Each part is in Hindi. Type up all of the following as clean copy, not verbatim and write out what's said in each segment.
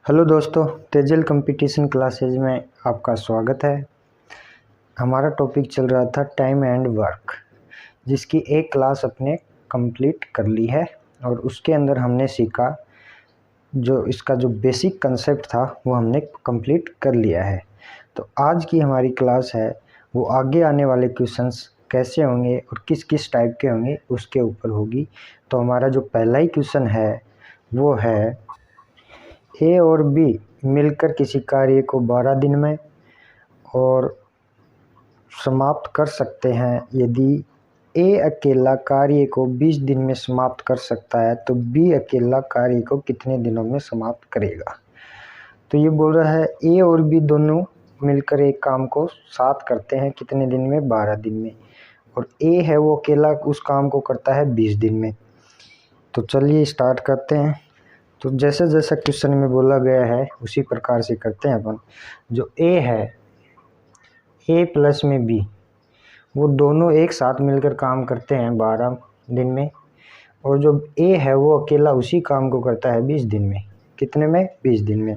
हेलो दोस्तों, तेजल कंपटीशन क्लासेज में आपका स्वागत है। हमारा टॉपिक चल रहा था टाइम एंड वर्क, जिसकी एक क्लास अपने कंप्लीट कर ली है और उसके अंदर हमने सीखा जो इसका जो बेसिक कंसेप्ट था वो हमने कंप्लीट कर लिया है। तो आज की हमारी क्लास है वो आगे आने वाले क्वेश्चंस कैसे होंगे और किस किस टाइप के होंगे उसके ऊपर होगी। तो हमारा जो पहला ही क्वेश्चन है वो है ए और बी मिलकर किसी कार्य को 12 दिन में और समाप्त कर सकते हैं। यदि ए अकेला कार्य को 20 दिन में समाप्त कर सकता है तो बी अकेला कार्य को कितने दिनों में समाप्त करेगा। तो ये बोल रहा है ए और बी दोनों मिलकर एक काम को साथ करते हैं कितने दिन में, 12 दिन में, और ए है वो अकेला उस काम को करता है 20 दिन में। तो चलिए स्टार्ट करते हैं। तो जैसे जैसा क्वेश्चन में बोला गया है उसी प्रकार से करते हैं अपन। जो ए है, ए प्लस में बी, वो दोनों एक साथ मिलकर काम करते हैं 12 दिन में, और जो ए है वो अकेला उसी काम को करता है 20 दिन में। कितने में? 20 दिन में।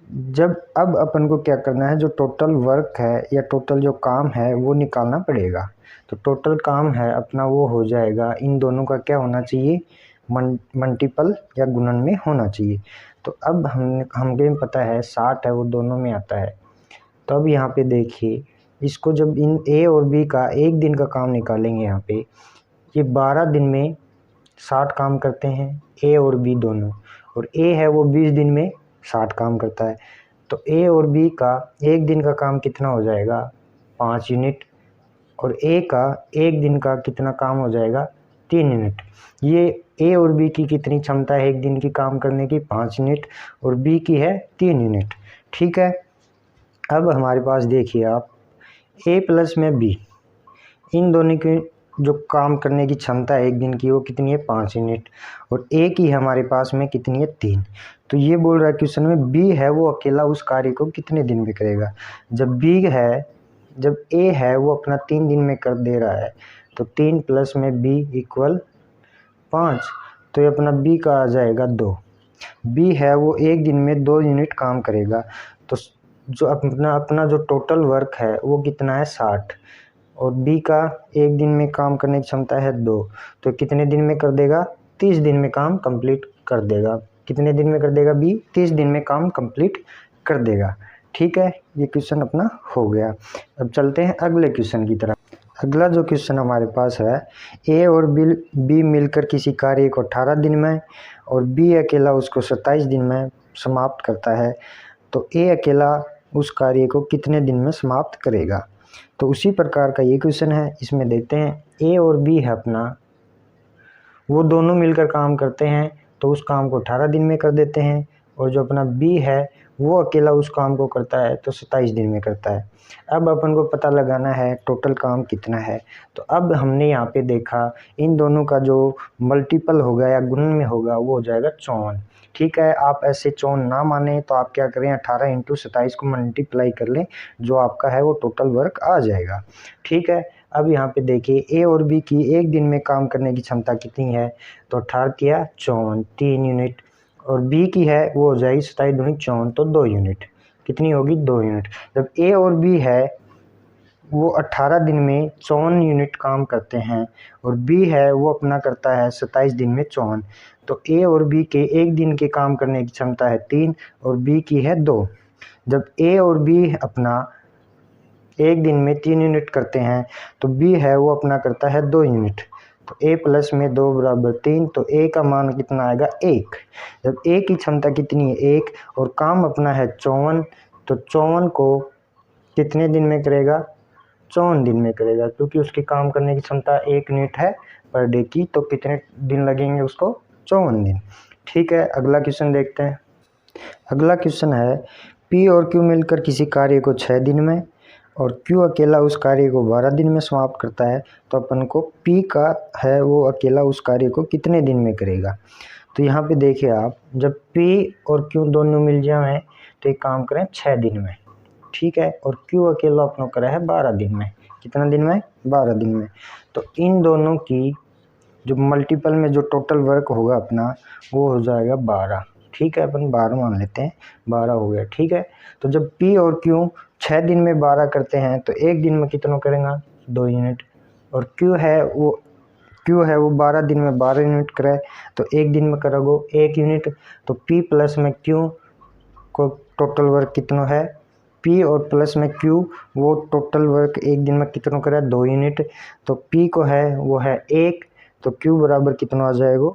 जब अब अपन को क्या करना है, जो टोटल वर्क है या टोटल जो काम है वो निकालना पड़ेगा। तो टोटल काम है अपना वो हो जाएगा, इन दोनों का क्या होना चाहिए, मल्टीपल या गुणन में होना चाहिए। तो अब हमें पता है 60 है वो दोनों में आता है। तो अब यहाँ पे देखिए, इसको जब इन ए और बी का एक दिन का काम निकालेंगे, यहाँ पे ये 12 दिन में 60 काम करते हैं ए और बी दोनों, और ए है वो 20 दिन में 60 काम करता है। तो ए और बी का एक दिन का काम कितना हो जाएगा, 5 यूनिट, और ए का एक दिन का कितना काम हो जाएगा, 3 यूनिट। ये ए और बी की कितनी क्षमता है एक दिन की काम करने की, 5 यूनिट, और बी की है 3 यूनिट। ठीक है। अब हमारे पास देखिए आप, ए प्लस में बी, इन दोनों की जो काम करने की क्षमता है एक दिन की वो कितनी है, 5 यूनिट, और ए की हमारे पास में कितनी है, 3। तो ये बोल रहा है क्वेश्चन में बी है वो अकेला उस कार्य को कितने दिन में करेगा। जब ए है वो अपना 3 दिन में कर दे रहा है, तो 3 प्लस में बी इक्वल 5, तो ये अपना बी का आ जाएगा 2। बी है वो एक दिन में 2 यूनिट काम करेगा। तो जो अपना जो टोटल वर्क है वो कितना है, 60, और बी का एक दिन में काम करने की क्षमता है 2, तो कितने दिन में कर देगा, 30 दिन में काम कंप्लीट कर देगा। कितने दिन में कर देगा बी, 30 दिन में काम कंप्लीट कर देगा। ठीक है, ये क्वेश्चन अपना हो गया। अब चलते हैं अगले क्वेश्चन की तरफ। अगला जो क्वेश्चन हमारे पास है, ए और बी मिलकर किसी कार्य को 18 दिन में और बी अकेला उसको 27 दिन में समाप्त करता है, तो ए अकेला उस कार्य को कितने दिन में समाप्त करेगा। तो उसी प्रकार का ये क्वेश्चन है। इसमें देखते हैं, ए और बी है अपना, वो दोनों मिलकर काम करते हैं तो उस काम को 18 दिन में कर देते हैं, और जो अपना बी है वो अकेला उस काम को करता है तो 27 दिन में करता है। अब अपन को पता लगाना है टोटल काम कितना है। तो अब हमने यहाँ पे देखा इन दोनों का जो मल्टीपल होगा या गुणन में होगा वो हो जाएगा 54। ठीक है, आप ऐसे 54 ना माने तो आप क्या करें, 18 इंटू 27 को मल्टीप्लाई कर लें, जो आपका है वो टोटल वर्क आ जाएगा। ठीक है। अब यहाँ पे देखिए, ए और बी की एक दिन में काम करने की क्षमता कितनी है, तो 18 या 54, 3 यूनिट, और बी की है वो हो जाएगी 27 दूनी 54, तो 2 यूनिट। कितनी होगी, 2 यूनिट। जब ए और बी है वो 18 दिन में 54 यूनिट काम करते हैं, और बी है वो अपना करता है 27 दिन में 54, तो ए और बी के एक दिन के काम करने की क्षमता है 3 और बी की है 2। जब ए और बी अपना एक दिन में 3 यूनिट करते हैं तो बी है वो अपना करता है 2 यूनिट। तो ए प्लस में 2 बराबर 3, तो ए का मान कितना आएगा, 1। जब ए की क्षमता कितनी है, 1, और काम अपना है 54, तो 54 को कितने दिन में करेगा, 54 दिन में करेगा, क्योंकि उसकी काम करने की क्षमता 1 यूनिट है पर डे की, तो कितने दिन लगेंगे उसको, 54 दिन। ठीक है, अगला क्वेश्चन देखते हैं। अगला क्वेश्चन है, पी और क्यू मिलकर किसी कार्य को 6 दिन में और क्यू अकेला उस कार्य को 12 दिन में समाप्त करता है, तो अपन को पी का है वो अकेला उस कार्य को कितने दिन में करेगा। तो यहाँ पे देखिए आप, जब पी और क्यू दोनों मिल जाए तो एक काम करें 6 दिन में। ठीक है, और क्यू अकेला अपना करा है 12 दिन में। कितना दिन में, 12 दिन में। तो इन दोनों की जो मल्टीपल में जो टोटल वर्क होगा अपना वो हो जाएगा 12। ठीक है, अपन 12 मान लेते हैं, 12 हो गया। ठीक है, तो जब P और Q 6 दिन में 12 करते हैं तो एक दिन में कितना करेगा, 2 यूनिट। और Q है वो 12 दिन में 12 यूनिट करे तो एक दिन में करोगे 1 यूनिट। तो P प्लस में Q को टोटल वर्क कितना है, P और प्लस में Q वो टोटल वर्क एक दिन में कितना करे, 2 यूनिट। तो P को है वो है 1, तो Q बराबर कितना आ जाएगा,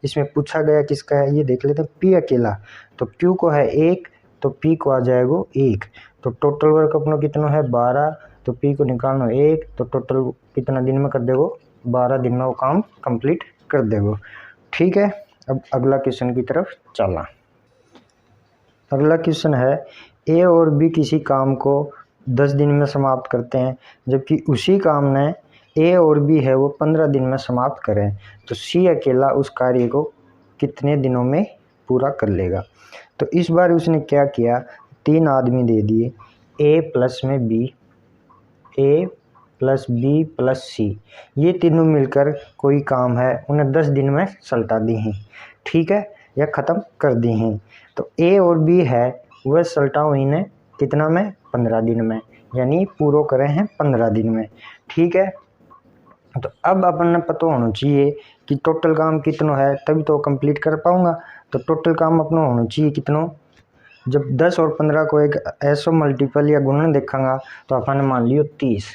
इसमें पूछा गया किसका है ये देख लेते हैं, P अकेला, तो Q को है 1 तो P को आ जाएगा 1। तो टोटल वर्क अपना कितना है 12, तो P को निकालना 1, तो टोटल कितना दिन में कर देगो, 12 दिन में वो काम कंप्लीट कर देगो। ठीक है, अब अगला क्वेश्चन की तरफ चला। अगला क्वेश्चन है A और B किसी काम को 10 दिन में समाप्त करते हैं, जबकि उसी काम ने A और B है वो 15 दिन में समाप्त करें, तो C अकेला उस कार्य को कितने दिनों में पूरा कर लेगा। तो इस बार उसने क्या किया, 3 आदमी दे दिए, A प्लस में B, A plus B plus C, ये तीनों मिलकर कोई काम है उन्हें 10 दिन में सलटा दी हैं। ठीक है, या ख़त्म कर दी हैं। तो A और B है वह सलटा हुई ने कितना में, 15 दिन में, यानी पूरा करे हैं 15 दिन में। ठीक है, तो अब अपन ने पता होना चाहिए कि टोटल काम कितना है, तभी तो कंप्लीट कर पाऊंगा। तो टोटल काम अपना होना चाहिए कितना, जब 10 और 15 को एक ऐसा मल्टीपल या गुणन देखेंगा तो अपन ने मान लियो 30।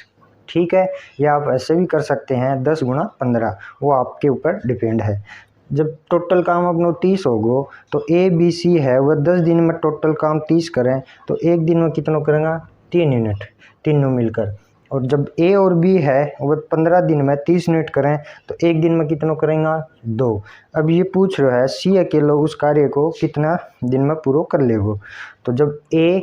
ठीक है, या आप ऐसे भी कर सकते हैं 10 गुणा 15, वो आपके ऊपर डिपेंड है। जब टोटल काम अपना 30 होगा तो A B C है वह 10 दिन में टोटल काम 30 करें तो एक दिन में कितना करेंगे, 3 यूनिट तीनों मिलकर। और जब A और B है वह 15 दिन में 30 यूनिट करें तो एक दिन में कितना करेंगे, 2। अब ये पूछ रहा है C अकेला उस कार्य को कितना दिन में पूरा कर लेगा। तो जब A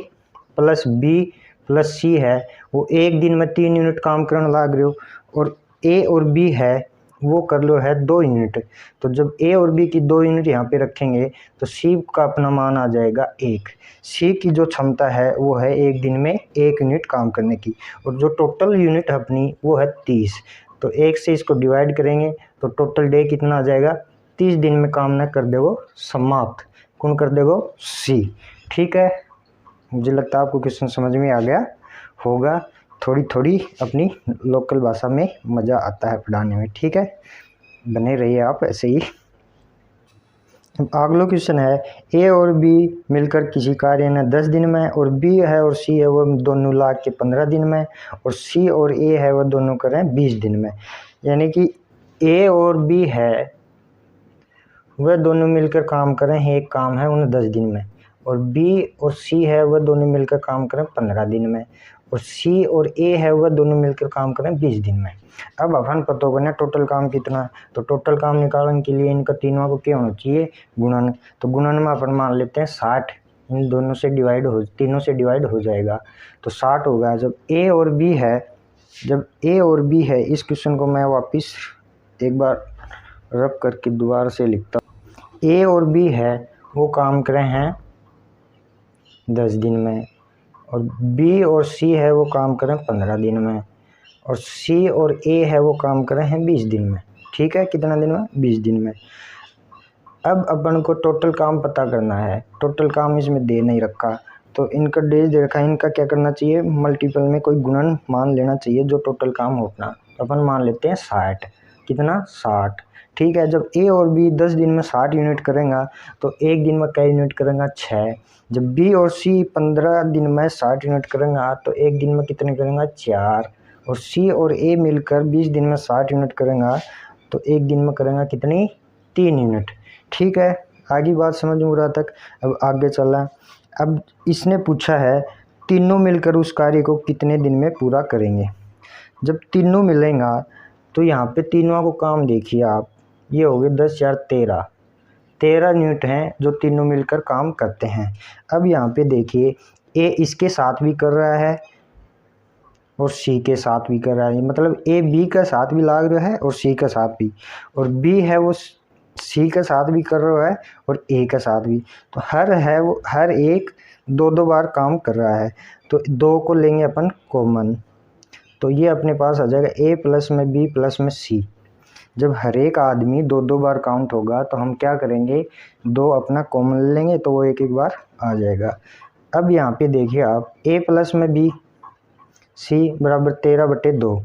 plus B plus C है वो एक दिन में 3 यूनिट काम करने लग रहे हो, और A और B है वो कर लो है 2 यूनिट। तो जब A और B की 2 यूनिट यहाँ पे रखेंगे तो C का अपना मान आ जाएगा 1। C की जो क्षमता है वो है एक दिन में 1 यूनिट काम करने की, और जो टोटल यूनिट अपनी वो है 30। तो 1 से इसको डिवाइड करेंगे तो टोटल डे कितना आ जाएगा, 30 दिन में काम न कर देगो समाप्त, कौन कर देगो, C। ठीक है, मुझे लगता है आपको क्वेश्चन समझ में आ गया होगा। थोड़ी अपनी लोकल भाषा में मज़ा आता है पढ़ाने में। ठीक है, बने रहिए आप ऐसे ही। अगला क्वेश्चन है A और B मिलकर किसी कार्य ने 10 दिन में, और B है और C है वो दोनों ला के 15 दिन में, और C और A है वो दोनों करें 20 दिन में। यानी कि A और B है वह दोनों मिलकर काम करें एक काम है उन्हें 10 दिन में, और B और C है वह दोनों मिलकर काम करें 15 दिन में, और C और A है वह दोनों मिलकर काम करें 20 दिन में। अब अपन पता होगा ना टोटल काम कितना है, तो टोटल काम निकालने के लिए इनका तीनों को क्या होना चाहिए, गुणन। तो गुणन में अपन मान लेते हैं 60, इन दोनों से तीनों से डिवाइड हो जाएगा तो 60 होगा। जब A और B है, इस क्वेश्चन को मैं वापस एक बार रब करके दोबारा से लिखता हूँ। A और B है वो काम करे हैं 10 दिन में, और B और C है वो काम करें 15 दिन में, और C और A है वो काम करें हैं 20 दिन में। ठीक है, कितना दिन में, 20 दिन में। अब अपन को टोटल काम पता करना है, टोटल काम इसमें दे नहीं रखा तो इनका डेज दे रखा है, इनका क्या करना चाहिए, मल्टीपल में कोई गुणन मान लेना चाहिए जो टोटल काम होना। तो अपन मान लेते हैं 60, कितना, 60। ठीक है, जब A और B 10 दिन में 60 यूनिट करेंगे तो एक दिन में कई यूनिट करेंगे, 6। जब B और C 15 दिन में 60 यूनिट करेंगे तो एक दिन में कितने करेंगे, 4। और C और A मिलकर 20 दिन में 60 यूनिट करेंगे तो एक दिन में करेंगे कितनी, 3 यूनिट। ठीक है, आगे बात समझ में रहा तक। अब आगे चला। अब इसने पूछा है तीनों मिलकर उस कार्य को कितने दिन में पूरा करेंगे। जब तीनों मिलेंगे तो यहाँ पे तीनों को काम देखिए आप, ये हो गए 10 4 13 यूनिट हैं जो तीनों मिलकर काम करते हैं। अब यहाँ पे देखिए A इसके साथ भी कर रहा है और C के साथ भी कर रहा है, मतलब A B का साथ भी लाग रहा है और C का साथ भी, और B है वो C का साथ भी कर रहा है और A का साथ भी। तो हर एक 2 बार काम कर रहा है, तो 2 को लेंगे अपन कॉमन, तो ये अपने पास आ जाएगा A प्लस में B प्लस में C। जब हर एक आदमी 2-2 बार काउंट होगा तो हम क्या करेंगे, 2 अपना कॉमन लेंगे तो वो 1-1 बार आ जाएगा। अब यहाँ पे देखिए आप a प्लस में b c बराबर 13/2।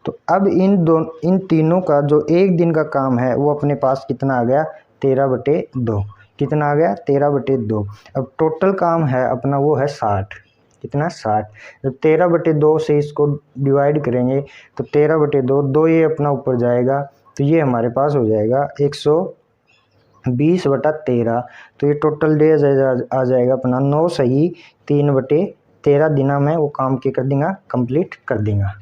तो अब इन तीनों का जो एक दिन का काम है वो अपने पास कितना आ गया, 13/2। कितना आ गया, 13/2। अब टोटल काम है अपना वो है 60। कितना, 60। जब 13/2 से इसको डिवाइड करेंगे तो 13/2, 2 ये अपना ऊपर जाएगा तो ये हमारे पास हो जाएगा 120/13। तो ये टोटल डेज आ जाएगा अपना 9 सही 3/13 दिना में वो काम के कर देगा, कंप्लीट कर देगा।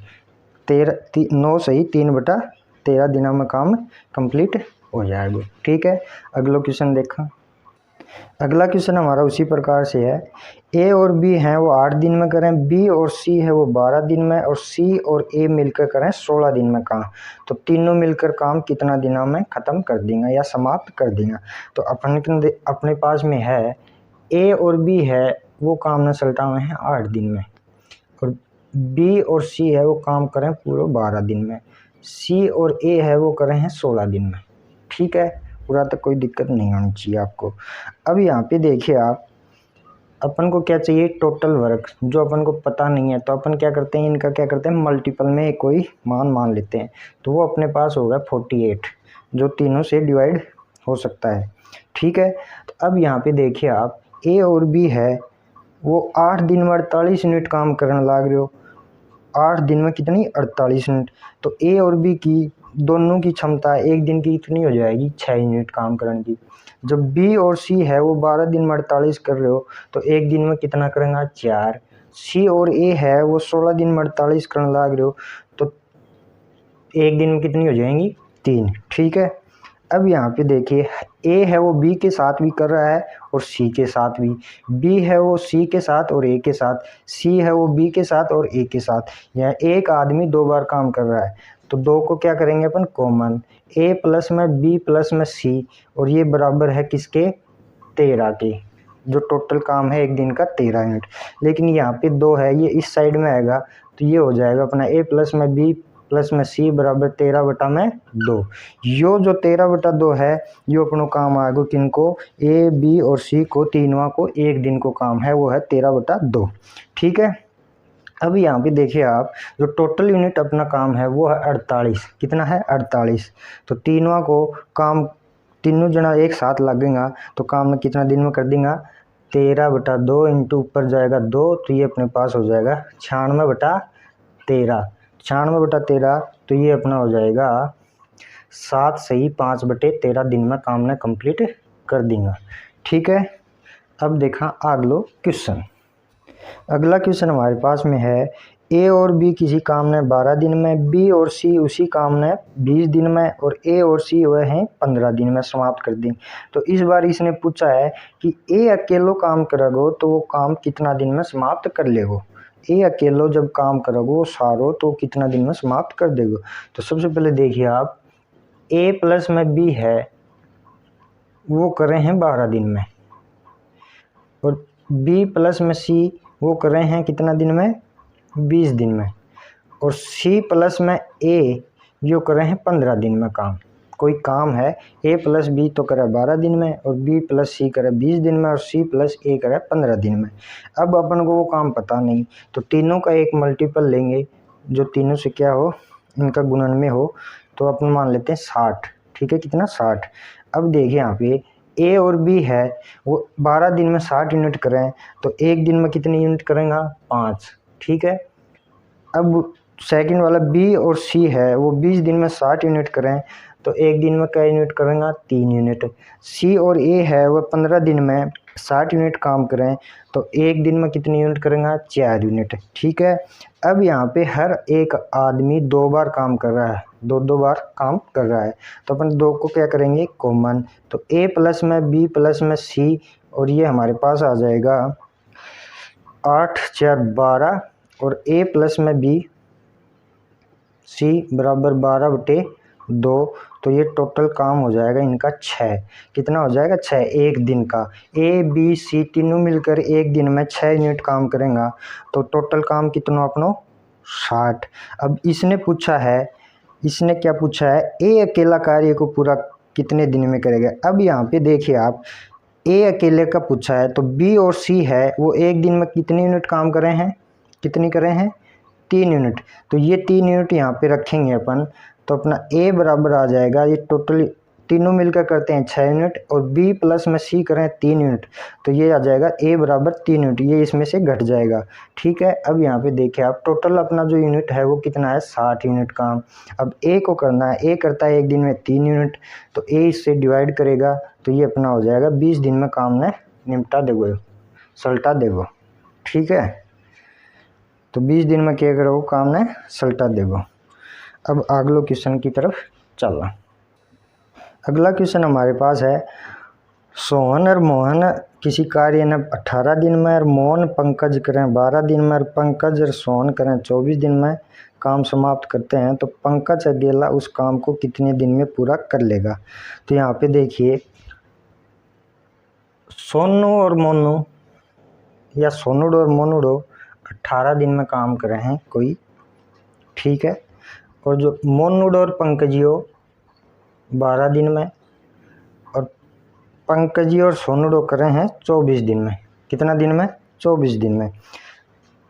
9 सही 3/13 दिना में काम कंप्लीट हो जाएगा। ठीक है, अगला क्वेश्चन देखा। अगला क्वेश्चन हमारा उसी प्रकार से है, ए और बी हैं वो 8 दिन में करें, बी और सी है वो 12 दिन में, और सी और ए मिलकर करें 16 दिन में काम। तो तीनों मिलकर काम कितना दिनों में ख़त्म कर देंगे या समाप्त कर देंगे। तो अपने पास में है ए और बी है वो काम न सलटा हुए हैं 8 दिन में, और बी और सी है वो काम करें पूरे 12 दिन में, सी और ए है वो करें हैं 16 दिन में। ठीक है, पूरा तक कोई दिक्कत नहीं होनी चाहिए आपको। अब यहाँ पे देखिए आप, अपन को क्या चाहिए, टोटल वर्क। जो अपन को पता नहीं है तो अपन क्या करते हैं, इनका क्या करते हैं, मल्टीपल में कोई मान लेते हैं। तो वो अपने पास होगा 48, जो तीनों से डिवाइड हो सकता है। ठीक है, तो अब यहाँ पे देखिए आप, ए और बी है वो 8 दिन में 48 यूनिट काम करने लग रहे हो। 8 दिन में कितनी, 48 यूनिट। तो ए और बी की दोनों की क्षमता एक दिन की कितनी हो जाएगी, 6 यूनिट काम करने की। जब बी और सी है वो 12 दिन में 48 कर रहे हो तो एक दिन में कितना करेंगे, 4। सी और ए है वो 16 दिन में 48 करने लग रहे हो तो एक दिन में कितनी हो जाएंगी, 3। ठीक है, अब यहाँ पे देखिए, ए है वो बी के साथ भी कर रहा है और सी के साथ भी, बी है वो सी के साथ और ए के साथ, सी है वो बी के साथ और ए के साथ। यहाँ एक आदमी 2 बार काम कर रहा है तो 2 को क्या करेंगे अपन, कॉमन। ए प्लस में बी प्लस में सी, और ये बराबर है किसके, 13 के। जो टोटल काम है एक दिन का 13 यूनिट। लेकिन यहाँ पे 2 है, ये इस साइड में आएगा तो ये हो जाएगा अपना ए प्लस में बी प्लस में सी बराबर 13/2। यो जो 13/2 है यो अपनों काम आएगा किनको, ए बी और सी को, तीनों को एक दिन को काम है वो है 13/2। ठीक है, अब यहाँ पे देखिए आप, जो टोटल यूनिट अपना काम है वो है 48। कितना है, 48। तो तीनों को काम, तीनों जना एक साथ लगेगा तो काम में कितना दिन में कर देंगे, 13/2 इंटू ऊपर जाएगा 2 तो ये अपने पास हो जाएगा 96/13। 96/13 तो ये अपना हो जाएगा 7 सही 5/13 दिन में काम ने कंप्लीट कर देंगे। ठीक है, अब देखा अगलो क्वेश्चन। अगला क्वेश्चन हमारे पास में है, ए और बी किसी काम ने 12 दिन में, बी और सी उसी काम ने 20 दिन में, और ए और सी हुए हैं 15 दिन में समाप्त कर दें। तो इस बार इसने पूछा है कि ए अकेलो काम करोगे तो वो काम कितना दिन में समाप्त कर लेगो। ए अकेलो जब काम करोगे वो सारो तो कितना दिन में समाप्त कर देगो। तो सबसे पहले देखिए आप, ए प्लस में बी है वो करे हैं 12 दिन में, और बी प्लस में सी वो कर रहे हैं कितना दिन में, 20 दिन में, और सी प्लस में ए जो कर रहे हैं 15 दिन में काम। कोई काम है, ए प्लस बी तो करे 12 दिन में, और बी प्लस सी करे 20 दिन में, और सी प्लस ए करे 15 दिन में। अब अपन को वो काम पता नहीं तो तीनों का एक मल्टीपल लेंगे जो तीनों से क्या हो, इनका गुणन में हो। तो अपन मान लेते हैं 60। ठीक है, कितना, 60। अब देखिए यहाँ पे ए और बी है वो 12 दिन में 60 यूनिट करें तो एक दिन में कितनी यूनिट करेंगे, 5। ठीक है, अब सेकंड वाला बी और सी है वो 20 दिन में 60 यूनिट करें तो एक दिन में क्या यूनिट करेंगे, 3 यूनिट। सी और ए है वो 15 दिन में 60 यूनिट काम करें तो एक दिन में कितनी यूनिट करेंगे, 4 यूनिट। ठीक है, अब यहाँ पे हर एक आदमी 2 बार काम कर रहा है, 2 बार काम कर रहा है तो अपन 2 को क्या करेंगे, कॉमन। तो ए प्लस में बी प्लस में सी, और ये हमारे पास आ जाएगा 8 4 12, और ए प्लस में बी सी बराबर 12/2। तो ये टोटल काम हो जाएगा इनका 6। कितना हो जाएगा, 6 एक दिन का। ए बी सी तीनों मिलकर एक दिन में 6 यूनिट काम करेंगे तो टोटल काम कितना अपनो, 60। अब इसने पूछा है इसने क्या पूछा है, ए अकेला कार्य को पूरा कितने दिन में करेगा। अब यहाँ पे देखिए आप, ए अकेले का पूछा है तो बी और सी है वो एक दिन में कितनी यूनिट काम कर रहे हैं, कितनी कर रहे हैं, 3 यूनिट। तो ये 3 यूनिट यहाँ पे रखेंगे अपन, तो अपना ए बराबर आ जाएगा, ये टोटली तीनों मिलकर करते हैं 6 यूनिट और बी प्लस में सी करें 3 यूनिट, तो ये आ जाएगा ए बराबर 3 यूनिट, ये इसमें से घट जाएगा। ठीक है, अब यहाँ पे देखिए आप, टोटल अपना जो यूनिट है वो कितना है, 60 यूनिट काम। अब ए को करना है, ए करता है एक दिन में 3 यूनिट, तो ए इससे डिवाइड करेगा तो ये अपना हो जाएगा 20 दिन में काम ने निपटा देगो, सल्टा देगो। ठीक है, तो 20 दिन में क्या करो, काम ने सल्टा देगो। अब अगले क्वेश्चन की तरफ चलना। अगला क्वेश्चन हमारे पास है, सोहन और मोहन किसी कार्य ने 18 दिन में और मोहन पंकज करें 12 दिन में और पंकज और सोहन करें 24 दिन में काम समाप्त करते हैं, तो पंकज अकेला उस काम को कितने दिन में पूरा कर लेगा। तो यहाँ पे देखिए, सोनू और मोनू या सोनुडो और मोनुडो 18 दिन में काम कर रहे हैं कोई, ठीक है, और जो मोनुडो और पंकजियो 12 दिन में और पंकजी और सोनुडो कर रहे हैं 24 दिन में। कितना दिन में, 24 दिन में।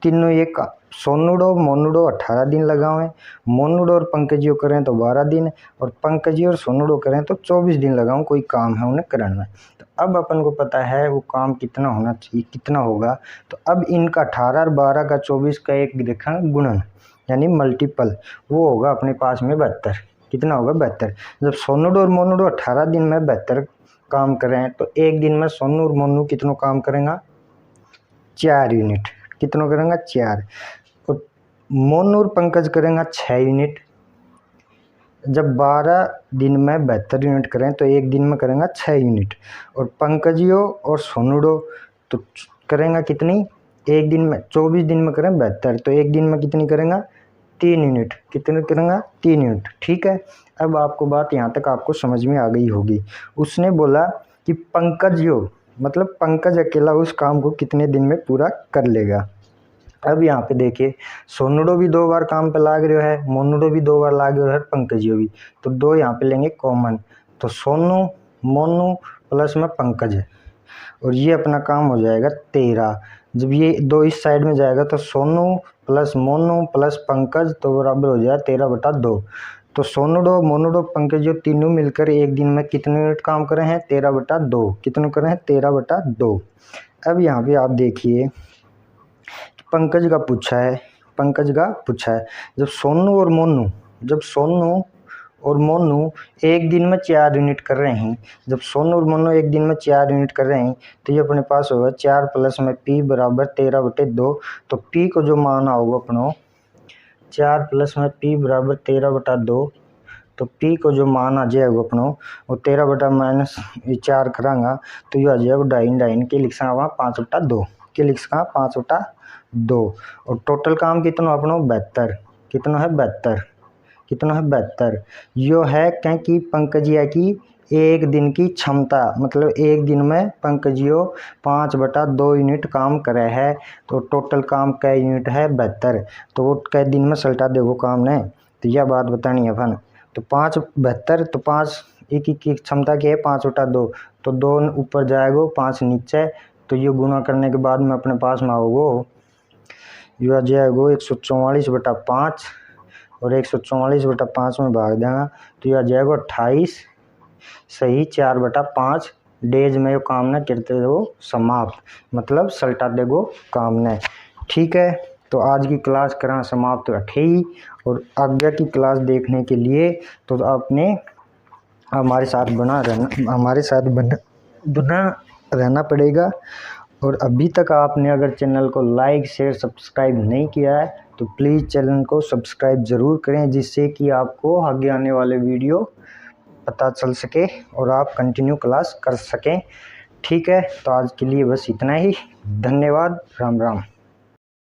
तीनों ये सोनुडो मोनुडो 18 दिन लगाओ, मोनुडो और पंकजियो करें तो 12 दिन और पंकजी और सोनुडो करें तो 24 दिन लगाओ, कोई काम है उन्हें करना है। तो अब अपन को पता है वो काम कितना होना चाहिए, कितना होगा। तो अब इनका 18 और 12 का 24 का एक देखा गुणन यानी मल्टीपल, वो होगा अपने पास में 72। कितना होगा, 72। जब सोनुडो और मोनुडो 18 दिन में 72 काम करें तो एक दिन में सोनू और मोनू कितनों काम करेंगे, 4 यूनिट। कितनों करेंगे, 4। और मोनू और पंकज करेंगे 6 यूनिट। जब 12 दिन में 72 यूनिट करें तो एक दिन में करेंगे 6 यूनिट। और पंकजियो और सोनुडो तो करेंगे कितनी, एक दिन में 24 दिन में करें 72, तो एक दिन में कितनी करेंगे, 3 यूनिट। कितने करेंगे, 3 यूनिट। ठीक है, अब आपको बात यहाँ तक आपको समझ में आ गई होगी। उसने बोला कि पंकजियो मतलब पंकज अकेला उस काम को कितने दिन में पूरा कर लेगा। अब यहाँ पे देखिए, सोनुडो भी 2 बार काम पे लाग रहा है, मोनुडो भी 2 बार लाग रहा है, पंकजियो भी, तो 2 यहाँ पे लेंगे कॉमन, तो सोनू मोनू प्लस में पंकज है और ये अपना काम हो जाएगा 13। जब ये 2 इस साइड में जाएगा तो सोनू प्लस मोनू प्लस पंकज तो बराबर हो जाएगा 13/2। तो सोनुडो मोनुडो पंकजियो तीनों मिलकर एक दिन में कितने यूनिट काम कर रहे हैं, 13/2। कितने कर रहे हैं, 13/2। अब यहाँ पे आप देखिए, पंकज का पूछा है, पंकज का पूछा है, जब सोनू और मोनू एक दिन में 4 यूनिट कर रहे हैं, जब सोनू और मोनू एक दिन में 4 यूनिट कर रहे हैं तो ये अपने पास होगा 4 प्लस में पी बराबर 13/2। तो पी को जो मान होगा अपनों 4 प्लस में पी बराबर 13/2, तो पी को जो मान आ जाएगा अपनों वो 13/-4 करांगा तो ये आ जाएगा डाइन के लिख सकता 5/2 के लिख सकता 5/2। और टोटल काम कितना अपनों 72। कितना है, 72। कितना है, 72। यो है क्योंकि पंकजिया की एक दिन की क्षमता, मतलब एक दिन में पंकजियो 5/2 यूनिट काम करे है, तो टोटल काम कै यूनिट है, 72। तो वो कै दिन में सल्टा देगो काम ने, तो यह बात बतानी है अपन। तो 5/72 तो 5 एक की क्षमता क्या है, 5/2, तो 2 ऊपर जाएगो 5 नीचे, तो ये गुणा करने के बाद में अपने पास में आओगो यह आ जाएगो 144/5 और 144/5 में भाग देगा तो यह आ जाएगा 28 सही 4/5 डेज में यो काम ने करते हो समाप्त, मतलब सल्टा देगो काम ने। ठीक है, तो आज की क्लास करा समाप्त रखे ही, और आगे की क्लास देखने के लिए तो आपने हमारे साथ बना रहना पड़ेगा। और अभी तक आपने अगर चैनल को लाइक शेयर सब्सक्राइब नहीं किया है तो प्लीज़ चैनल को सब्सक्राइब ज़रूर करें, जिससे कि आपको आगे आने वाले वीडियो पता चल सके और आप कंटिन्यू क्लास कर सकें। ठीक है, तो आज के लिए बस इतना ही। धन्यवाद। राम राम।